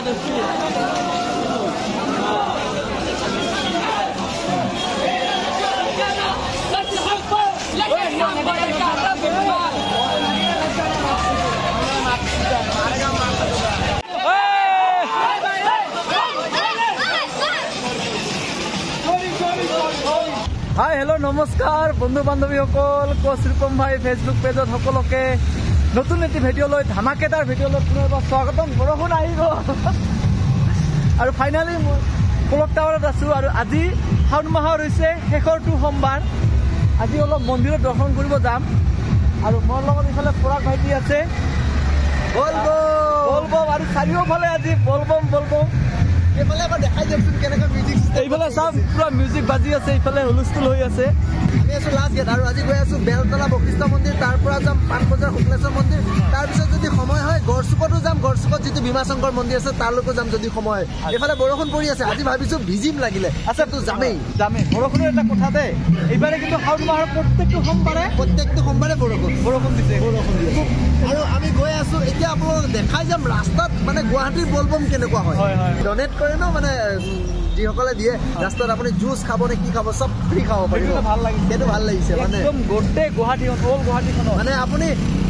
Hi hello नमस्कार बंधु बान्धवी coach रूपम भाई फेसबुक पेजत सकलोके नतुन एटी भिडिओ लै धमाकेदार भिडिओ लै पुनर्बार स्वागतम बरषुण आइब और फाइनाली क्लक टावारत आছো और আজি শাওন মাহৰ হৈছে শেষৰটো সোমবাৰ আজি অলপ মন্দিৰত দৰ্শন কৰিব যাম আৰু মোৰ লগত ইফালে পৰাগ ভাইটি আছে বলবম আৰু চাৰিওফালে আজি বলবম এফালে আবার দেখাই দিয়কচোন কেনেকৈ মিউজিক এইফালে সব পুরা মিউজিক বাজি আছে ইফালে হুলস্থুল হৈ আছে আমি আছো লাষ্ট গেট আৰু আজি গৈ আছো বেলতলা বশিষ্ঠ মন্দিৰ তাৰ পৰা যাম পানবজাৰ শুক্লেশ্বৰ মন্দিৰ তাৰ পিছত যদি সময় হয় গড়চুকতো যাম গড়চুকত যেটো ভীমাশংকৰ মন্দিৰ আছে তাৰলৈকে যাম যদি সময় এফালে বৰষুণ পৰি আছে আজি ভাবিছো ভিজিম লাগিলে আচ্ছা তো যামেই বৰষুণৰ এটা কথা দে এইবাৰে কিন্তু শাওন মাহৰ প্ৰত্যেকটো সোমবাৰে বৰষুণ দিছে আৰু আমি গৈ আছো এতিয়া আপোনাক দেখাই যাম ৰাস্তাত মানে গুৱাহাটীৰ বলবম কেনেকুৱা হয় ডনেট কৰে ন মানে যিসকলে দিয়ে ৰাস্তাত আপুনি জুচ খাব নে কি খাব সব ফ্ৰী খাব পাৰিব সেইটো ভাল লাগিছে মানে একদম গোটে গুৱাহাটীখন মানে আপুনি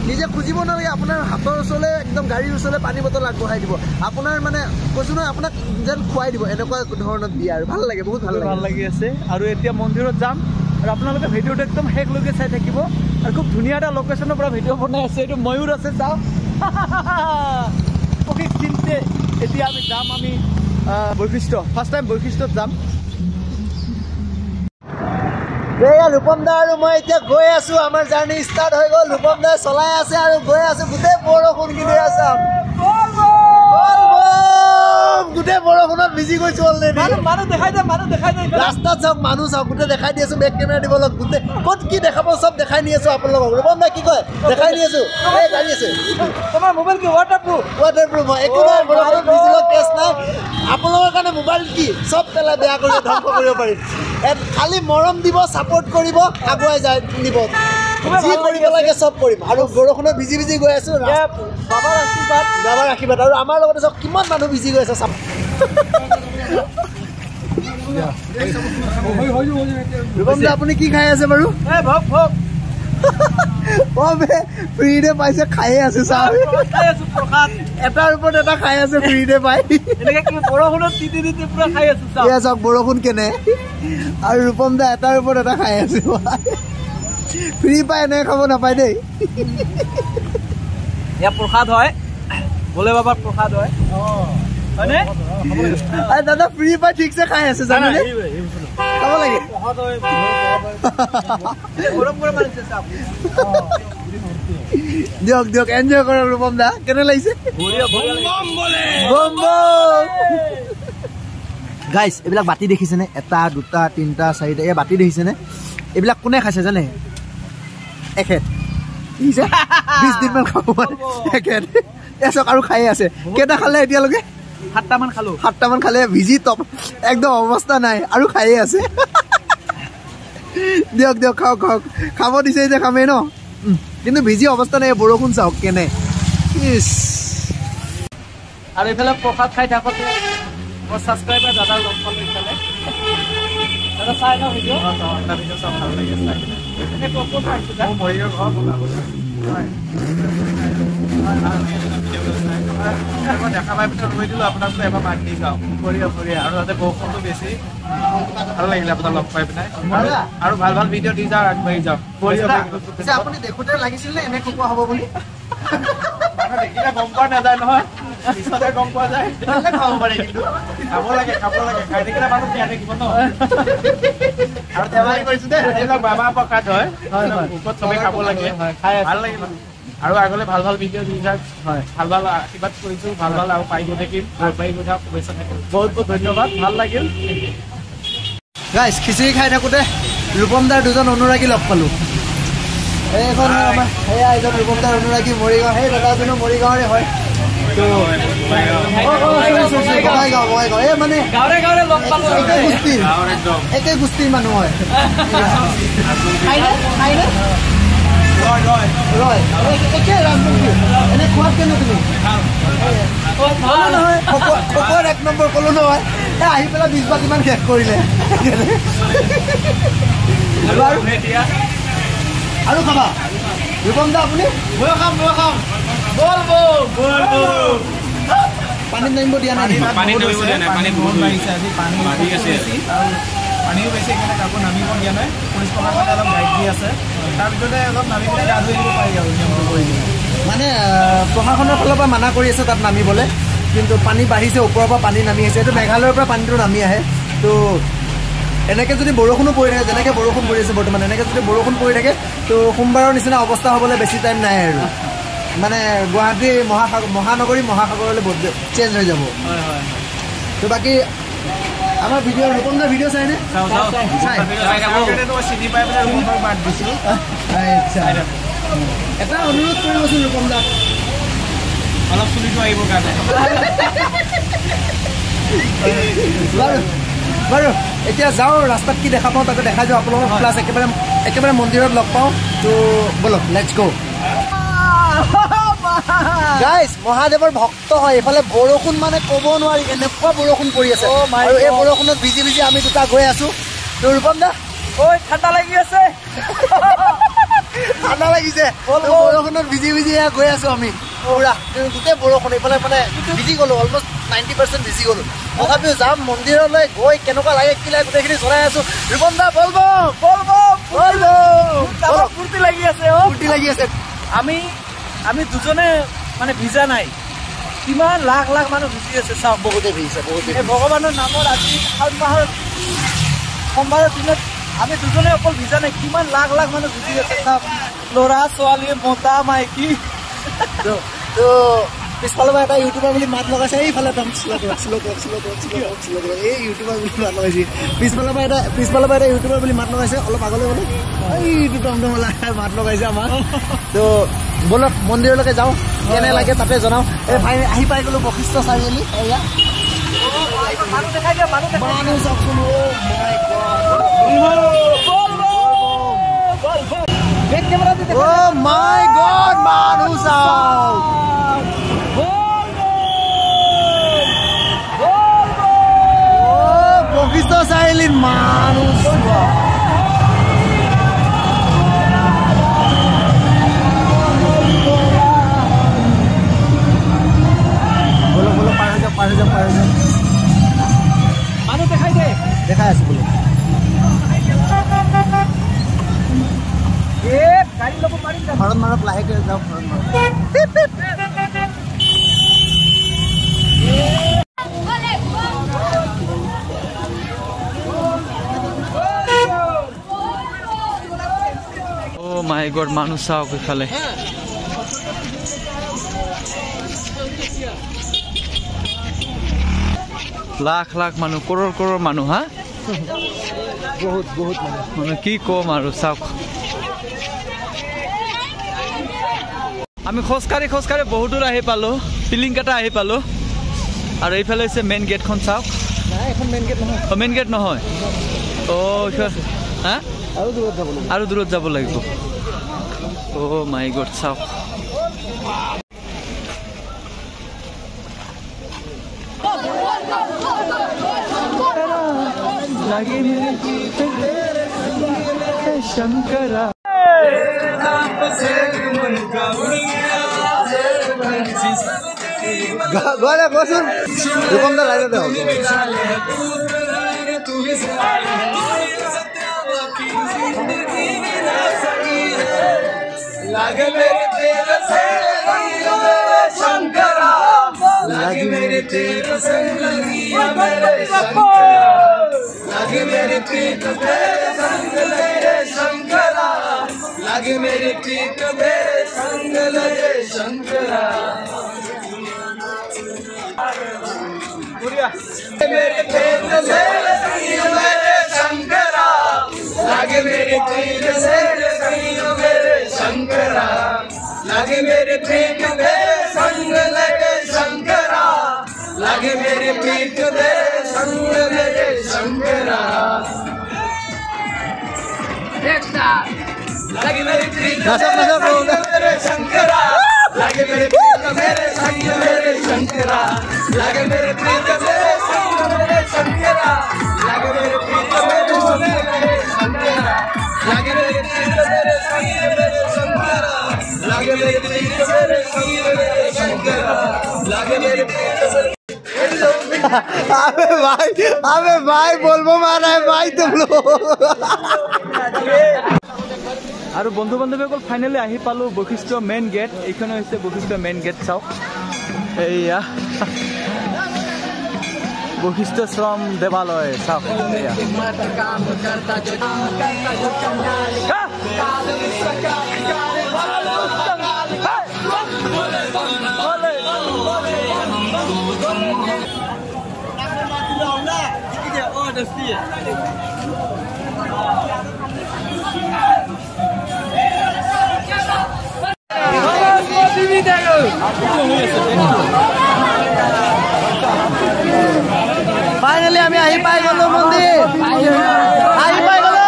নিজে খুজিব নালাগে আপোনাৰ হাতৰ ওচৰলে একদম গাড়ীৰ ওচৰলে পানী বটল আগবঢ়াই দিব আপোনাৰ মানে কৈছো নহয় আপোনাক যেন খুৱাই দিব এনেকুৱা ধৰণৰ দিয়ে আৰু ভাল লাগে বহুত ভাল লাগি আছে আৰু এতিয়া মন্দিৰত যাম আৰু আপোনালোকে ভিডিঅ'টো একদম শেষলৈকে চাই থাকিব আৰু খুব ধুনীয়া এটা লোকেশ্যনৰ পৰা ভিডিঅ' বনাই আছে এইটো ময়ূৰ আছে চাওক অতি চিন্তে এতিয়া আমি যাম আমি বৈশিষ্ট্য ফাৰ্ষ্ট টাইম বৈশিষ্ট্যত যাম ৰূপম দা আৰু মই এতিয়া গৈ আছো আমাৰ জাৰ্নি ষ্টাৰ্ট হৈ গ'ল ৰূপম দা চলাই আছে আৰু গৈ আছো গোটেই বৰষুণ কিনি আছে গোটেই বৰষুণত ভিজি গৈছো অলৰেডি মানুহ দেখাই দে ৰাস্তাত চাওক মানুহ চাওক গোটেই দেখাই দি আছো বেক কেমেৰা দিব লগ গোটেই ক'ত কি দেখাব চব দেখাই নি আছো আপোনালোকক ৰূপম দা কি কয় দেখাই নি আছো এই গাড়ী আছে তোমাৰ মোবাইল কি ৱাটাৰপ্ৰুফ একো নাই বৰষুণত ভিজিলেও কেছ নাই আপোনালোকৰ কাৰণে মোবাইল কি চব পেলাই বেয়া কৰি ধ্বংস কৰিব পাৰিম খালি মৰম দিব ছাপোৰ্ট কৰিব আগুৱাই যায় নিব যি কৰিব লাগে চব কৰিম আৰু বৰষুণত ভিজি গৈ আছো বাবাৰ আশীৰ্বাদ আৰু আমাৰ লগতে চব কিমান মানুহ ভিজি গৈ আছে চাপ আপুনি কি খাই আছে বাৰু ফ্ৰীতে পাইছে খাই আছে চাওক এটাৰ ওপৰত এটা খাই আছে ফ্ৰীতে পাই চাওক বৰষুণ কেনে আৰু ৰূপম দা এটাৰ ওপৰত এটা খাই আছে ফ্ৰী পাই এনেকৈ খাব নাপায় দেই ইয়াৰ প্ৰসাদ হয় ভোলে বাবাৰ প্ৰসাদ হয় দাদা ফ্ৰী পাই ঠিকছে খাই আছে জানে খাব লাগে দিয়ক এনজয় কৰক ৰূপম দা কেনে লাগিছে গাইজ এইবিলাক বাতি দেখিছেনে এটা দুটা তিনিটা চাৰিটা এই বাতি দেখিছেনে এইবিলাক কোনে খাইছে জানে এখেত 20 দিনমান খাব এখেত এচক আৰু খাই আছে কেইটা খালে এতিয়ালৈকে 7টামান খালে ভিজি টপ একদম অৱস্থা নাই আৰু খাই আছে দিয়ক খাব দিছে যে খামেই ন কিন্তু ভিজি অৱস্থা নাই বৰষুণ চাওক কেনে আৰু এইফালে প্ৰসাদ খাই থাকোঁতে মোৰ ছাবস্ক্ৰাইবাৰ দাদাৰ লগ পালোঁ এইফালে দাদা চাই ন ভিডিঅ' চাওক ভাল লাগে দেখা পাই পিছত ৰৈ দিলোঁ আপোনাক এবাৰ মাক দি যাওঁ বঢ়িয়া আৰু তাতে বৰষুণটো বেছি ভাল লাগিলে আপোনাক লগ পাই পিনাই আৰু ভাল ভিডিঅ' দি যাওঁ আগবাঢ়ি যাওঁ আপুনি দেখোঁতে লাগিছিল নে এনে কোৱা হ'ব বুলি দেখিলে গম পোৱা নাযায় নহয় পিছতে গম পোৱা যায় খাব পাৰে কিন্তু খাব লাগে খাই থাকিলে মানুহ জীয়াই থাকিব ন আৰু ধেমালি কৰিছোঁ দেই এইবিলাক বাবা প্ৰসাদ হয় ওপৰত চবেই খাব লাগে ভাল লাগিব আৰু আগলৈ ভাল ভিডিঅ' দি যাওক ভাল আশীৰ্বাদ কৰিছোঁ ভাল আৰু পাই গৈ থাকিম পাই গৈ থাকক শুভেচ্ছা থাকিম বহুত ধন্যবাদ ভাল লাগিল গাইজ খিচিৰি খাই থাকোঁতে ৰূপম দাৰ দুজন অনুৰাগী লগ পালোঁ এইখন আমাৰ সেয়া এজন ৰূপম দাৰ অনুৰাগী মৰিগাঁও সেই দাদাজনো মৰিগাঁৱৰে হয় একে গোষ্ঠীৰ মানুহ হয় একে ৰাজবংশী এনে খোৱাত কেনে তুমি নহয় খোকৰ 1 নম্বৰ ক'লো নহয় আহি পেলাই 20 বাটি মান শেষ কৰিলে আৰু খাবা ৰূপম দা আপুনি মই খাম পানী নামিব দিয়া নাই পানী নামিব দিয়া নাই পানী বহুত লাগিছে আজি পানী ঠিক আছে পানীও বেছি এখানে কাকো নামিব দিয়া নাই পুলিচ প্ৰশাসনে অলপ গাইড দি আছে তাৰ ভিতৰতে অলপ নামি পেলাই গা ধুই দিব পাৰি আৰু নিয়মটো কৰি দিব মানে প্ৰশাসনৰ ফালৰ পৰা মানা কৰি আছে তাত নামিবলৈ কিন্তু পানী বাঢ়িছে ওপৰৰ পৰা পানী নামি আছে এইটো মেঘালয়ৰ পৰা পানীটো নামি আহে তো এনেকৈ যদি বৰষুণো পৰি থাকে যেনেকৈ বৰষুণ পৰি আছে বৰ্তমান এনেকৈ যদি বৰষুণ পৰি থাকে তো সোমবাৰৰ নিচিনা অৱস্থা হ'বলৈ বেছি টাইম নাই আৰু মানে গুৱাহাটী মহাসাগৰলৈ চেঞ্জ হৈ যাব তো বাকী আমাৰ ভিডিঅ' ৰূপমদাৰ ভিডিঅ' চাইনে চিনি পাই পেলাই ৰূপমক বাদ দিছোঁ এটা অনুৰোধ কৰিবচোন ৰূপমদাক অলপ চুলিটো আহিবৰ কাৰণে বাৰু এতিয়া যাওঁ ৰাস্তাত কি দেখা পাওঁ তাকে দেখা যাওঁ আপোনালোকক প্লাছ একেবাৰে মন্দিৰত লগ পাওঁ তো বলক লেটছ গো গাইজ মহাদেৱৰ ভক্ত হয় এইফালে বৰষুণ মানে ক'ব নোৱাৰি এনেকুৱা বৰষুণ পৰি আছে আৰু এই বৰষুণত ভিজি আমি দুটা গৈ আছো তো ৰূপম দা ঐ ঠাণ্ডা লাগি আছে ঠাণ্ডা লাগিছে বৰষুণত ভিজি গৈ আছো আমি পুৰা গোটেই বৰষুণ এইফালে মানে ভিজি গ'লো অলমষ্ট 90% ভিজি গ'লো তথাপিও যাম মন্দিৰলৈ গৈ কেনেকুৱা লাগে কি লাগে গোটেইখিনি জনাই আছো ৰূপম দা বলবম ফূৰ্তি লাগি আছে আমি দুজনে মানে ভিজা নাই কিমান লাখ মানুহ ভিজি আছে চাওক বহুতে ভিজিছে ভগৱানৰ নামত আজি শাওণ মাহৰ সোমবাৰৰ দিনত আমি দুজনে অকল ভিজা নাই কিমান লাখ মানুহ ভিজি আছে চাওক ল'ৰা ছোৱালী মতা মাইকী তো পিছফালৰ পৰা এটা ইউটিউবাৰ বুলি মাত লগাইছে এইফালে এই ইউটিউবাৰ বুলি মাত লগাইছে পিছফালৰ পৰা এটা ইউটিউবাৰ বুলি মাত লগাইছে অলপ আগলৈ গ'লো এইটো টমটমলা মাত লগাইছে আমাক তো বলক মন্দিৰলৈকে যাওঁ কেনে লাগে তাতে জনাওঁ এই আহি পাই গ'লো বশিষ্ঠ চাৰিআলি এয়া মানুহ চাওকচোন Oh my God, মানুহ চাওক বশিষ্ঠ চাৰিআলিত মানুহ বলো পাৰ হৈ যাওক মানুহ দেখাই আছো বোলো গাড়ী ল'ব পাৰিম ঘৰত মাৰক লাহেকৈ যাওক ঘৰত মাৰক অ' মাই গড মানুহ চাওক ইফালে লাখ মানুহ কৰোৰ মানুহ হা বহুত মানে কি কম আৰু চাওক আমি খোজকাঢ়ি বহুত দূৰ আহি পালোঁ পিলিংকাটা আহি পালোঁ আৰু এইফালে হৈছে মেইন গেটখন চাওক মেইন গেট নহয় হা আৰু দূৰত যাব লাগিব অ' মাই গড চাওক शंकरा গোচোন ৰূপম দা লাইনতে হওক लागे मेरे तेरे से शंकरा लागे मेरे तेरे संग लगी मेरे शंकरा लागे मेरे पीठ तेरे संग लगे शंकरा लागे मेरे पीठ तेरे संग लगे शंकरा मेरे पीठ तेरे संग लगे शंकरा लागे मेरे पीठ तेरे संग मेरे शंकरा लागे मेरे पीठ तेरे संग लगे शंकरा लागे मेरे पीठ तेरे संग लगे शंकरा लागे मेरे पीठ तेरे संग मेरे शंकरा लागे मेरे प्रीत मेरे संग मेरे शंकरा लागे मेरे प्रीत मेरे संग मेरे शंकरा लागे मेरे प्रीत मेरे संग मेरे शंकरा लागे मेरे प्रीत मेरे संग मेरे शंकरा लागे मेरे प्रीत मेरे संग मेरे शंकरा लागे मेरे प्रीत अबे भाई बोलबो मारा है भाई तुम लोग और बंधु बान्धव फाइनली आहि पालो बशिष्ठ मेन गेट एखने होइसे बशिष्ठ मेन गेट चाओ एया बशिष्ठ श्रम देवालय चाओ एया फाइनली आमी आहि पाइ गलो मंदिर आहि पाइ गलो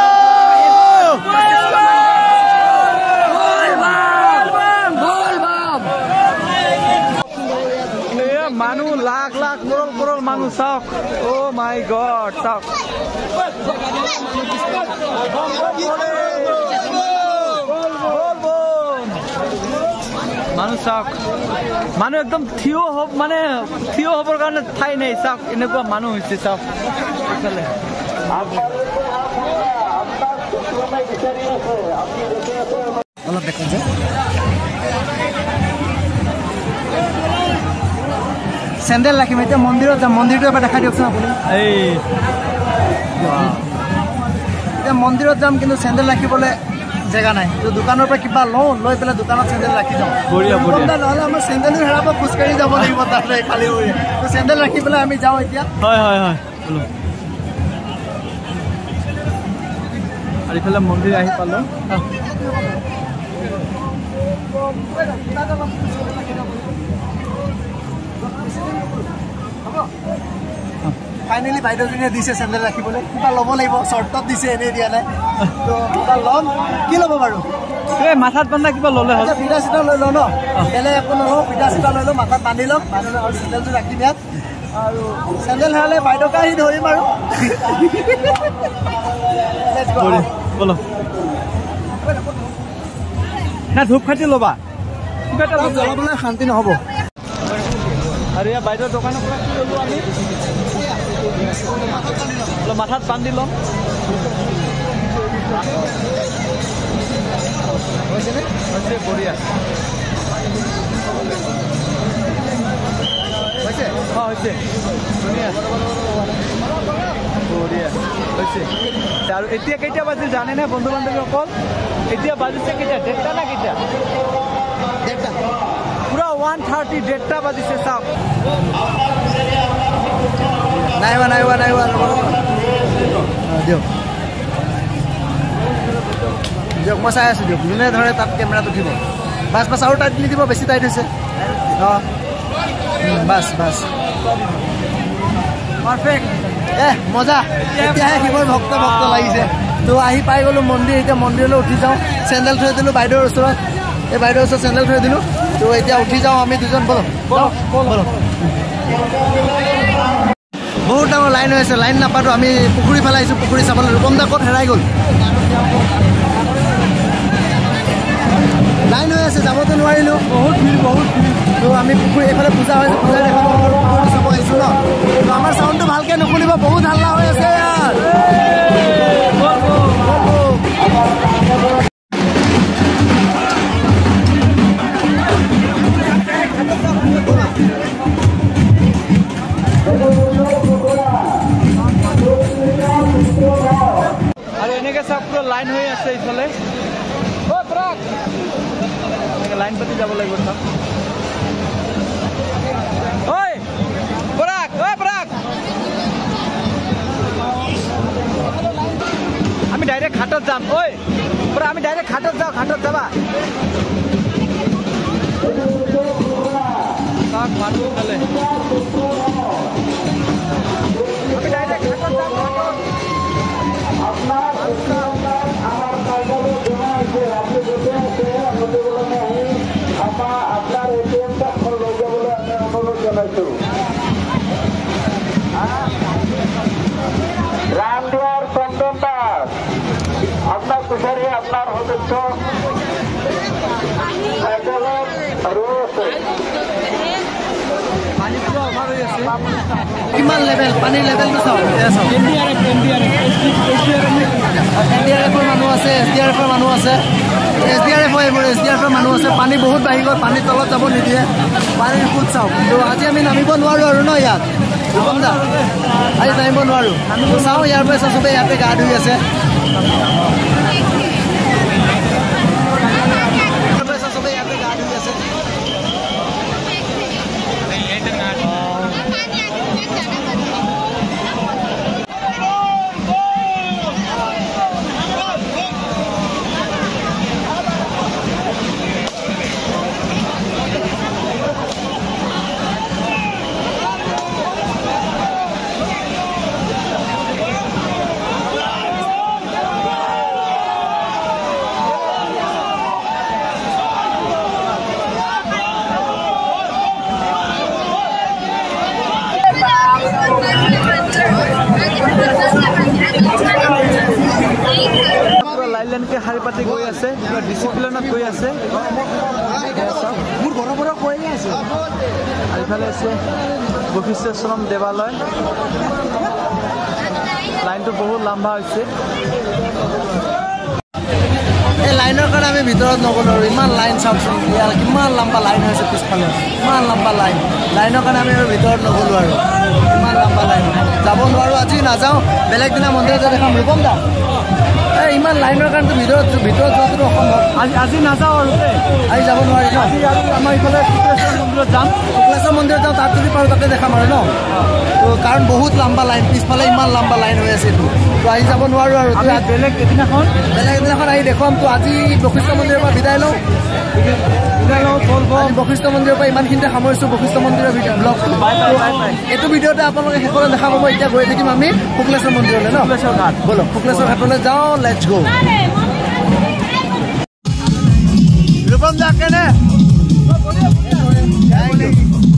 मानु लाख लाख करोड़ करोड़ मानु साक ओ माय गॉड साक मानु साक मानु एकदम थियो हो माने थियो होबर कारण ठाई नै साक इनेको मानु होइसे साक चले अलग देखो जे सेंडल राखिम এতিয়া মন্দিৰত যাম মন্দিৰটো এবাৰ দেখাই দিয়কচোন আপুনি এই এতিয়া মন্দিৰত যাম কিন্তু সেন্ডেল ৰাখিবলৈ জায়গা নাই তো দোকানৰ পৰা কিবা লৈ পেলাই দোকানত সেন্ডেল ৰাখি যাম বঢ়িয়া বঢ়িয়া নহলে আমাৰ সেন্ডেল হেৰাব খুচকাৰি যাব লাগিব তাতে খালি হৈ তো সেন্ডেল ৰাখি পেলাই আমি যাওঁ এতিয়া হয় হয় হয় বলো আৰু ইফালে মন্দিৰ আহি পালো फाइनली বাইদেউজনীয়ে দিছে সেন্ডেল ৰাখিবলৈ কিবা ল'ব লাগিব শৰ্টত দিছে এনে দিয়া নাই তো কিবা ল'ম কি ল'ব বাৰু এই মাথাত বান্ধা কিবা ল'লে হ'ল ফিটা চিটা লৈ ল ন এলে একো নলওঁ ফিটা চিটা লৈ ল মাথাত বান্ধি ল'ম আৰু সেন্ডেলটো ৰাখি দিয়াত আৰু সেন্ডেল হেৰালে বাইদেউকে আহি ধৰিম আৰু বলো না ধূপকাঠি ল'বা কিবা এটা জ্বলাবলৈ শান্তি নহ'ব আৰু ইয়া বাইদেউৰ দোকানৰ পৰা কি ল'লো আমি মাথাত বান্ধি ল'ম হৈছে বঢ়িয়া হৈছে হৈছে ধুনীয়া বঢ়িয়া হৈছে আৰু এতিয়া কেইটা বাজিল জানেনে বন্ধু বান্ধৱীসকল এতিয়া বাজিছে কেইটা 1:30 না কেইটা 1:30 পুৰা 1:30 1:30 বাজিছে চাওক নাইবা দিয়ক দিয়ক মই চাই আছোঁ দিয়ক যোনে ধৰে তাত কেমেৰাটো উঠিব বাছ বাছ আৰু টাইট দি দিব বেছি টাইট হৈছে অঁ বাছ বাছ পাৰফেক্ট মজা এতিয়াহে শিৱৰ ভক্ত লাগিছে তো আহি পাই গ'লোঁ মন্দিৰ এতিয়া মন্দিৰলৈ উঠি যাওঁ চেণ্ডেল থৈ দিলোঁ বাইদেউৰ ওচৰত এই বাইদেউৰ ওচৰত চেণ্ডেল থৈ দিলোঁ তো এতিয়া উঠি যাওঁ আমি দুজন বলো বহুত ডাঙৰ লাইন হৈ আছে লাইন নাপাতো আমি পুখুৰী ফালে আহিছোঁ পুখুৰী চাবলৈ ৰূপম দা ক'ত হেৰাই গ'ল লাইন হৈ আছে যাবতো নোৱাৰিলোঁ বহুত ভিৰ তো আমি পুখুৰী এইফালে পূজা হৈছে পূজা দেখাব পুখুৰীটো চাব আহিছোঁ ন তো আমাৰ চাউণ্ডটো ভালকৈ নুশুনিব বহুত হাল্লা হৈ আছে ইয়াৰ আৰু এনেকৈ চাওক পুৰা লাইন হৈ আছে এইফালে লাইন পাতি যাব লাগিব চাওক ঐ পৰাগ আমি ডাইৰেক্ট ঘাটত যাম ঐ পৰা আমি ডাইৰেক্ট ঘাটত যাওঁ ঘাটত যাবা চাওক মানুহ খালে আমি ডাইৰেক্ট ঘাটত যাম আপনাৰ কিমান লেভেল পানীৰ লেভেলটো চাওক NDRFৰ মানুহ আছে SDRFৰ মানুহ আছে SDRF এইবোৰ SDRFৰ মানুহ আছে পানী বহুত বাঢ়ি গ'ল পানীৰ তলত যাব নিদিয়ে পানীৰ ফুট চাওক তো আজি আমি নামিব নোৱাৰোঁ আৰু ন ইয়াত আজি নামিব নোৱাৰোঁ চাওঁ ইয়াৰ পৰা চবেই ইয়াতে গা ধুই আছে লাইনকে শাৰী পাতি গৈ আছে ডিচিপ্লিনত গৈ আছে এইফালে আছে বশিষ্ঠেশ্বৰম দেৱালয় লাইনটো বহুত লম্বা হৈছে এই লাইনৰ কাৰণে আমি ভিতৰত নগ'লো আৰু ইমান লাইন চাওকচোন কিমান লম্বা লাইন হৈছে পিছফালে ইমান লম্বা লাইনৰ কাৰণে আমি আৰু ভিতৰত নগ'লো আৰু ইমান লম্বা লাইন যাব নোৱাৰোঁ আজি নাযাওঁ বেলেগ দিনা মন্দিৰত দেখাম ৰূপম দা ইমান লাইনৰ কাৰণে ভিতৰত যোৱাটো অসম্ভৱ আজি নাযাওঁ আৰু আজি যাব নোৱাৰি ন আমাৰ ইফালে শুক্লেশ্বৰ মন্দিৰত যাম তাত যদি পাৰোঁ তাতে দেখাম আৰু ন তো কাৰণ বহুত লম্বা লাইন পিছফালে ইমান লম্বা লাইন হৈ আছে এইটো তো আজি যাব নোৱাৰোঁ আৰু বেলেগ এদিনাখন আহি দেখুৱাম তো আজি বশিষ্ঠ মন্দিৰৰ পৰা বিদায় লওঁ বশিষ্ঠ মন্দিৰৰ পৰা ইমানখিনিতে সামৰিছোঁ বশিষ্ঠ মন্দিৰৰ ব্লগটো এইটো ভিডিঅ'তে আপোনালোকে শেষলৈ দেখা পাব এতিয়া গৈ থাকিম আমি শুক্লেশ্বৰ মন্দিৰলৈ ন ব'লক শুক্লেশ্বৰ ঘাটলৈ যাওঁ লেটছ গো ৰূপম দা কেনে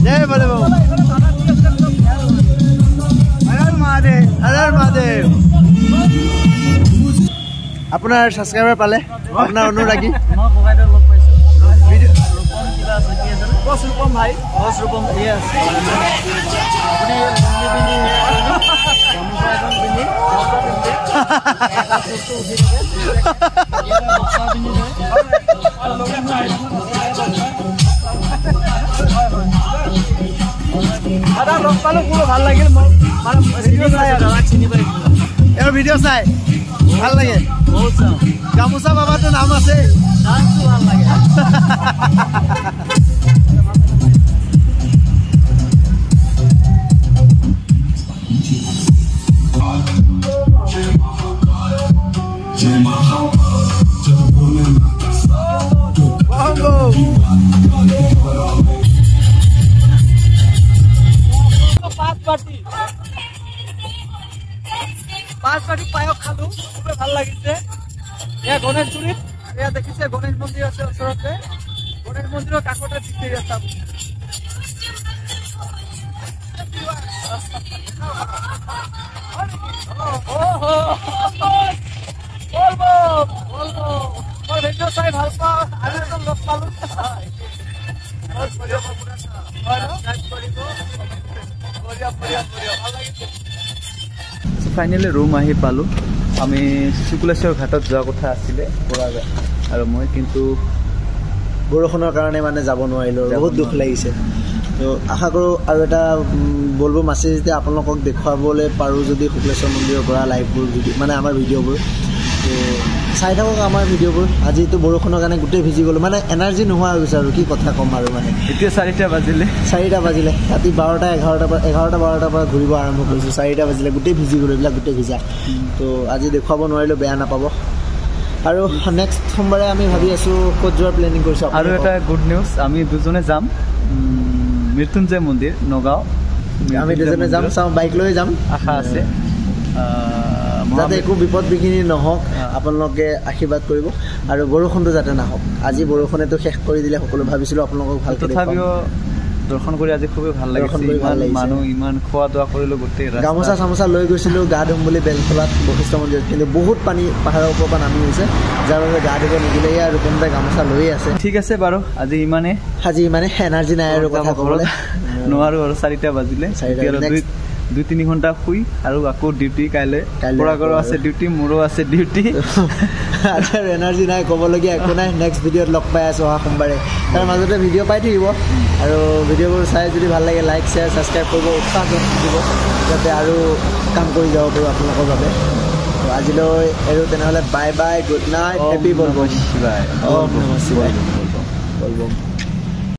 জয় বলে বাবু হৰ মহাদেৱ আপোনাৰ ছাবস্ক্ৰাইবাৰ পালে আপোনাৰ অনুৰাগী Rupam bhai, boss Rupam, yes. Ada rock palu puro bhal lagil video sai ada chini pai er video sai bhal lage bahut sa gamusa baba to naam ase naam to bhal lage পাঁচ পাটি পায়স খালো খুবই ভাল লাগিছে এয়া গণেশগুৰিত এয়া দেখিছে গণেশ মন্দিৰ আছে ওচৰতে গণেশ মন্দিৰৰ কাষতে বিক্ৰী আছে মই ভিডিঅ' চাই ভাল পাওঁ আৰু এজন লগ পালো ফাইনেলি ৰুম আহি পালোঁ আমি শুক্লেশ্বৰ ঘাটত যোৱা কথা আছিলে আৰু মই কিন্তু বৰষুণৰ কাৰণে মানে যাব নোৱাৰিলোঁ বহুত দুখ লাগিছে তো আশা কৰোঁ আৰু এটা বলবো মাছে যেতিয়া আপোনালোকক দেখুৱাবলৈ পাৰোঁ যদি শুক্লেশ্বৰ মন্দিৰৰ পৰা লাইভবোৰ মানে আমাৰ ভিডিঅ'বোৰ তো চাই থাকক আমাৰ ভিডিঅ'বোৰ আজিতো বৰষুণৰ কাৰণে গোটেই ভিজি গ'লোঁ মানে এনাৰ্জি নোহোৱা হৈ গৈছে আৰু কি কথা ক'ম আৰু মানে এতিয়া 4টা বাজিলে ৰাতি 11টা-12টাৰ পৰা ঘূৰিব আৰম্ভ কৰিছোঁ 4টা বাজিলে গোটেই ভিজি গ'লোঁ এইবিলাক গোটেই ভিজা তো আজি দেখুৱাব নোৱাৰিলোঁ বেয়া নাপাব আৰু নেক্সট সোমবাৰে আমি ভাবি আছোঁ ক'ত যোৱাৰ প্লেনিং কৰিছোঁ আৰু এটা গুড নিউজ আমি দুজনে যাম মৃত্যুঞ্জয় মন্দিৰ নগাঁও আমি দুজনে যাম চাওঁ বাইক লৈ যাম আশা আছে যাতে একো বিপদ বিঘিনি নহওক আপোনালোকে আশীৰ্বাদ কৰিব আৰু বৰষুণটো যাতে নাহক আজি বৰষুণেতো শেষ কৰি দিলে সকলো ভাবিছিলোঁ আপোনালোকক ভালকৈ দৰ্শন কৰি আজি খুবেই ভাল লাগিছে ইমান মানুহ ইমান খোৱা দোৱা কৰিলো গোটেই গামোচা চামোচা লৈ গৈছিলোঁ গা ধুম বুলি বেলতলাত বশিষ্ঠ মন্দিৰত কিন্তু বহুত পানী পাহাৰৰ ওপৰৰ পৰা নামি গৈছে যাৰ বাবে গা ধুব নিদিলে আৰু কোনোবাই গামোচা লৈয়ে আছে ঠিক আছে বাৰু আজি ইমানে এনাৰ্জি নাই আৰু কথা ক'বলৈ নোৱাৰো আৰু 4টা বাজিলে 2-3 ঘণ্টা শুই আৰু আকৌ ডিউটি কাইলৈ পৰাগৰ আছে ডিউটি মোৰো আছে ডিউটি আজি আৰু এনাৰ্জি নাই ক'বলগীয়া একো নাই নেক্সট ভিডিঅ'ত লগ পাই আছোঁ অহা সোমবাৰে তাৰ মাজতে ভিডিঅ' পাই থাকিব আৰু ভিডিঅ'বোৰ চাই যদি ভাল লাগে লাইক শ্বেয়াৰ ছাবস্ক্ৰাইব কৰিব উৎসাহ দিব যাতে আৰু কাম কৰি যাব পাৰোঁ আপোনালোকৰ বাবে আজিলৈ আৰু তেনেহ'লে bye bye good night happy বলবম শিৱায় নমঃ শিৱায় বলবম